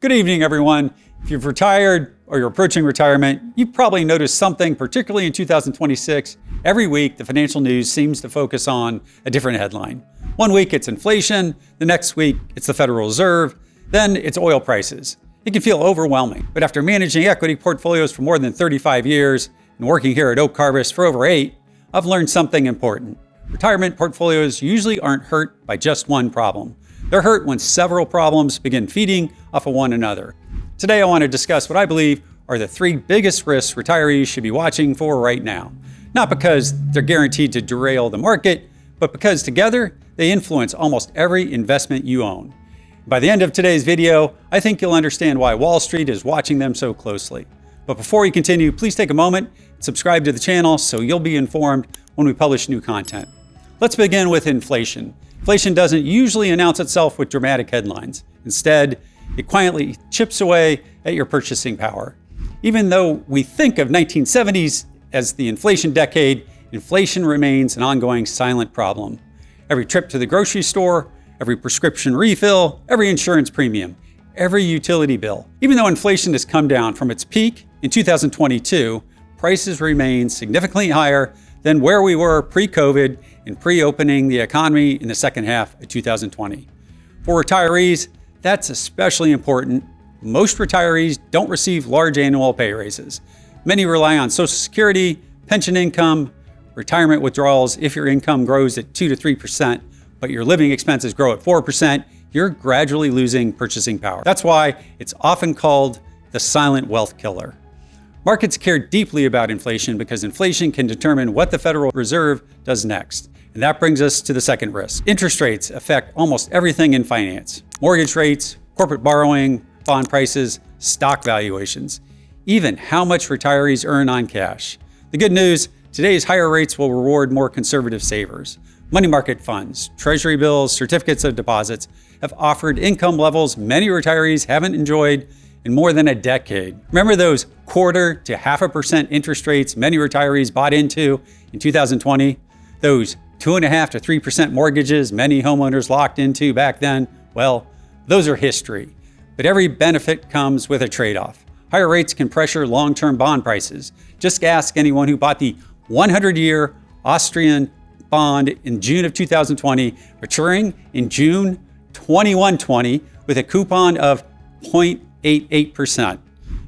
Good evening, everyone. If you've retired or you're approaching retirement, you've probably noticed something, particularly in 2026. Every week, the financial news seems to focus on a different headline. One week, it's inflation. The next week, it's the Federal Reserve. Then it's oil prices. It can feel overwhelming. But after managing equity portfolios for more than 35 years and working here at Oak Harvest for over 8, I've learned something important. Retirement portfolios usually aren't hurt by just one problem. They're hurt when several problems begin feeding off of one another. Today, I want to discuss what I believe are the 3 biggest risks retirees should be watching for right now. Not because they're guaranteed to derail the market, but because together they influence almost every investment you own. By the end of today's video, I think you'll understand why Wall Street is watching them so closely. But before we continue, please take a moment and subscribe to the channel so you'll be informed when we publish new content. Let's begin with inflation. Inflation doesn't usually announce itself with dramatic headlines. Instead, it quietly chips away at your purchasing power. Even though we think of 1970s as the inflation decade, inflation remains an ongoing silent problem. Every trip to the grocery store, every prescription refill, every insurance premium, every utility bill. Even though inflation has come down from its peak in 2022, prices remain significantly higher than where we were pre-COVID and pre-opening the economy in the second half of 2020. For retirees, that's especially important. Most retirees don't receive large annual pay raises. Many rely on Social Security, pension income, retirement withdrawals. If your income grows at 2 to 3%, but your living expenses grow at 4%, you're gradually losing purchasing power. That's why it's often called the silent wealth killer. Markets care deeply about inflation because inflation can determine what the Federal Reserve does next. And that brings us to the second risk. Interest rates affect almost everything in finance. Mortgage rates, corporate borrowing, bond prices, stock valuations, even how much retirees earn on cash. The good news, today's higher rates will reward more conservative savers. Money market funds, treasury bills, certificates of deposits have offered income levels many retirees haven't enjoyed in more than a decade. Remember those 1/4 to 0.5% interest rates many retirees bought into in 2020? Those 2.5% to 3% mortgages many homeowners locked into back then? Well, those are history. But every benefit comes with a trade-off. Higher rates can pressure long-term bond prices. Just ask anyone who bought the 100-year Austrian bond in June of 2020, maturing in June 2120 with a coupon of 0.88%.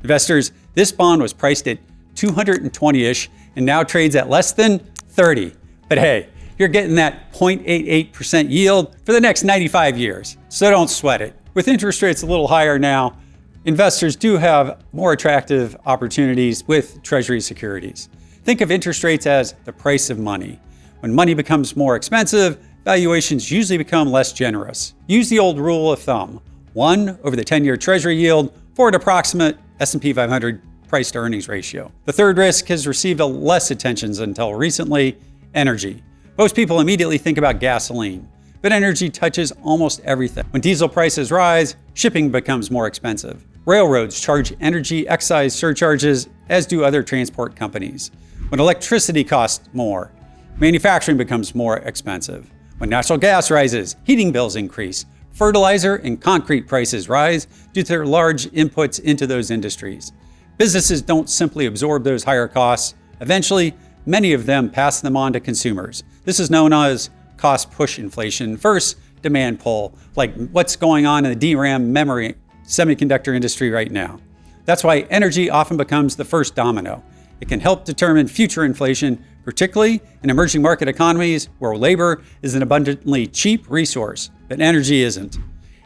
Investors, this bond was priced at 220-ish and now trades at less than 30. But hey, you're getting that 0.88% yield for the next 95 years. So don't sweat it. With interest rates a little higher now, investors do have more attractive opportunities with Treasury securities. Think of interest rates as the price of money. When money becomes more expensive, valuations usually become less generous. Use the old rule of thumb. 1 over the 10-year Treasury yield for an approximate S&P 500 price to earnings ratio. The third risk has received a less attention until recently: energy. Most people immediately think about gasoline, but energy touches almost everything. When diesel prices rise, shipping becomes more expensive. Railroads charge energy excise surcharges, as do other transport companies. When electricity costs more, manufacturing becomes more expensive. When natural gas rises, heating bills increase. Fertilizer and concrete prices rise due to their large inputs into those industries. Businesses don't simply absorb those higher costs. Eventually, many of them pass them on to consumers. This is known as cost push inflation versus demand pull, like what's going on in the DRAM memory semiconductor industry right now. That's why energy often becomes the first domino. It can help determine future inflation, particularly in emerging market economies where labor is an abundantly cheap resource, but energy isn't.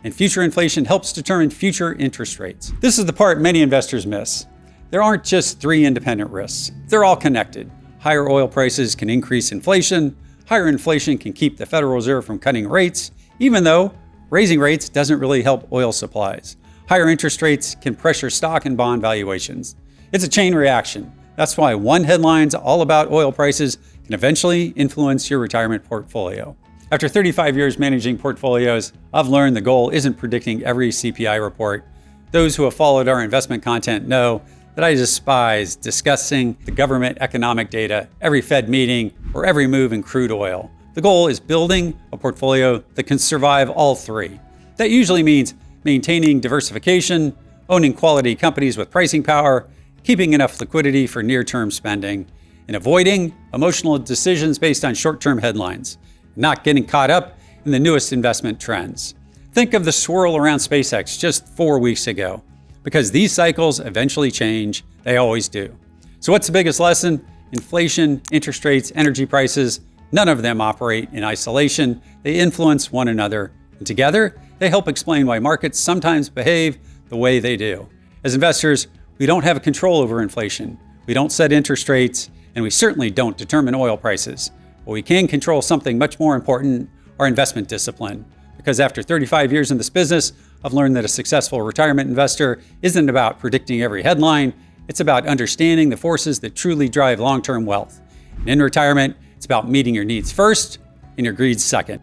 And future inflation helps determine future interest rates. This is the part many investors miss. There aren't just 3 independent risks. They're all connected. Higher oil prices can increase inflation. Higher inflation can keep the Federal Reserve from cutting rates, even though raising rates doesn't really help oil supplies. Higher interest rates can pressure stock and bond valuations. It's a chain reaction. That's why one headline's all about oil prices can eventually influence your retirement portfolio. After 35 years managing portfolios, I've learned the goal isn't predicting every CPI report. Those who have followed our investment content know that I despise discussing the government economic data, every Fed meeting, or every move in crude oil. The goal is building a portfolio that can survive all 3. That usually means maintaining diversification, owning quality companies with pricing power, keeping enough liquidity for near-term spending, and avoiding emotional decisions based on short-term headlines, not getting caught up in the newest investment trends. Think of the swirl around SpaceX just 4 weeks ago. Because these cycles eventually change, they always do. So what's the biggest lesson? Inflation, interest rates, energy prices, none of them operate in isolation. They influence one another, and together, they help explain why markets sometimes behave the way they do. As investors, we don't have control over inflation. We don't set interest rates, and we certainly don't determine oil prices. But we can control something much more important, our investment discipline. Because after 35 years in this business, I've learned that a successful retirement investor isn't about predicting every headline. It's about understanding the forces that truly drive long-term wealth. And in retirement, it's about meeting your needs first and your greed second.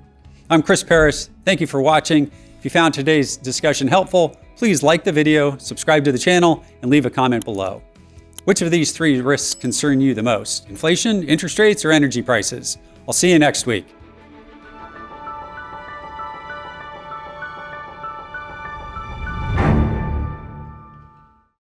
I'm Chris Perras. Thank you for watching. If you found today's discussion helpful, please like the video, subscribe to the channel, and leave a comment below. Which of these three risks concern you the most? Inflation, interest rates, or energy prices? I'll see you next week.